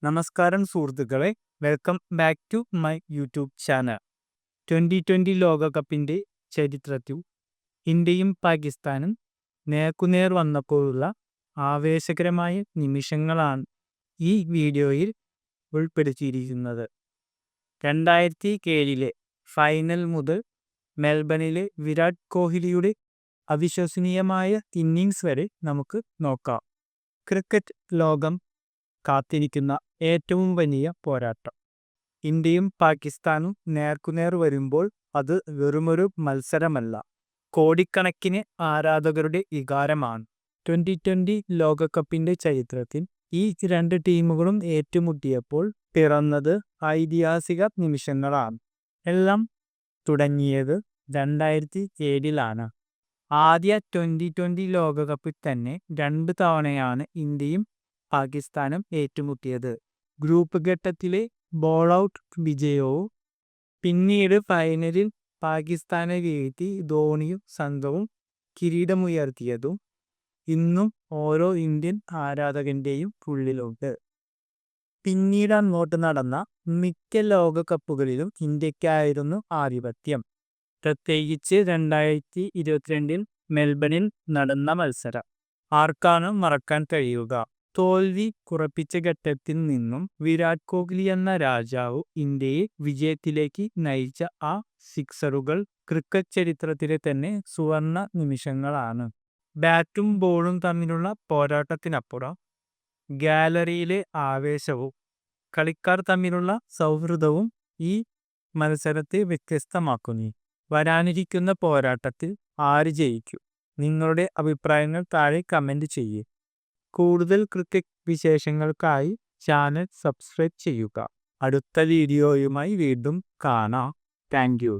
നമസ്കാരം സുഹൃത്തുക്കളെ, welcome back to my YouTube channel. 2020 ലോകകപ്പിൻ്റെ ചരിത്രത്തിൽ ഇന്ത്യയും പാകിസ്ഥാനും നേർക്കുനേർ വന്നപ്പോഴുള്ള ആവേശകരമായ നിമിഷങ്ങളാണ് ഈ വീഡിയോയിൽ ഉൾപ്പെടുത്തിയിരിക്കുന്നത്. 2007 ഫൈനൽ മുതൽ മെൽബണിലെ വിരാട് കോഹ്ലിയുടെ അവിശ്വസനീയമായ ഇന്നിങ്സ് വരെ നമുക്ക് നോക്കാം. ക്രിക്കറ്റ് ലോകം കാത്തിരിക്കുന്ന ഏറ്റവും വലിയ പോരാട്ടം. ഇന്ത്യയും പാകിസ്ഥാനും നേർക്കുനേർ വരുമ്പോൾ അത് വെറുമൊരു മത്സരമല്ല, കോടിക്കണക്കിന് ആരാധകരുടെ വികാരമാണ്. 2020 ലോകകപ്പിൻ്റെ ചരിത്രത്തിൽ ഈ രണ്ട് ടീമുകളും ഏറ്റുമുട്ടിയപ്പോൾ പിറന്നത് ഐതിഹാസിക നിമിഷങ്ങളാണ്. എല്ലാം തുടങ്ങിയത് 2007 ആദ്യ 2020 ലോകകപ്പിൽ തന്നെ 2 തവണയാണ് ഇന്ത്യയും പാകിസ്ഥാനും ഏറ്റുമുട്ടിയത്. ഗ്രൂപ്പ് ഘട്ടത്തിലെ ബോൾ ഔട്ട് വിജയവും പിന്നീട് ഫൈനലിൽ പാകിസ്ഥാനെ വീഴ്ത്തി ധോണിയും സംഘവും കിരീടമുയർത്തിയതും ഇന്നും ഓരോ ഇന്ത്യൻ ആരാധകന്റെയും ഉള്ളിലുണ്ട്. പിന്നീട് അങ്ങോട്ട് നടന്ന മിക്ക ലോകകപ്പുകളിലും ഇന്ത്യക്കായിരുന്നു ആധിപത്യം. പ്രത്യേകിച്ച് 2022 മെൽബണിൽ നടന്ന മത്സരം ആർക്കാണ് മറക്കാൻ കഴിയുക? തോൽവി ഉറപ്പിച്ച ഘട്ടത്തിൽ നിന്നും വിരാട് കോഹ്ലി എന്ന രാജാവ് ഇന്ത്യയെ വിജയത്തിലേക്ക് നയിച്ച ആ സിക്സറുകൾ ക്രിക്കറ്റ് ചരിത്രത്തിലെ തന്നെ സുവർണ നിമിഷങ്ങളാണ്. ബാറ്റും ബോളും തമ്മിലുള്ള പോരാട്ടത്തിനപ്പുറം ഗാലറിയിലെ ആവേശവും കളിക്കാർ തമ്മിലുള്ള സൗഹൃദവും ഈ മത്സരത്തെ വ്യത്യസ്തമാക്കുന്നു. വരാനിരിക്കുന്ന പോരാട്ടത്തിൽ ആര് ജയിക്കും? നിങ്ങളുടെ അഭിപ്രായങ്ങൾ താഴെ കമൻറ്റ് ചെയ്യൂ. കൂടുതൽ ക്രിക്കറ്റ് വിശേഷങ്ങൾക്കായി ചാനൽ സബ്സ്ക്രൈബ് ചെയ്യുക. അടുത്ത വീഡിയോയുമായി വീണ്ടും കാണാം. Thank you.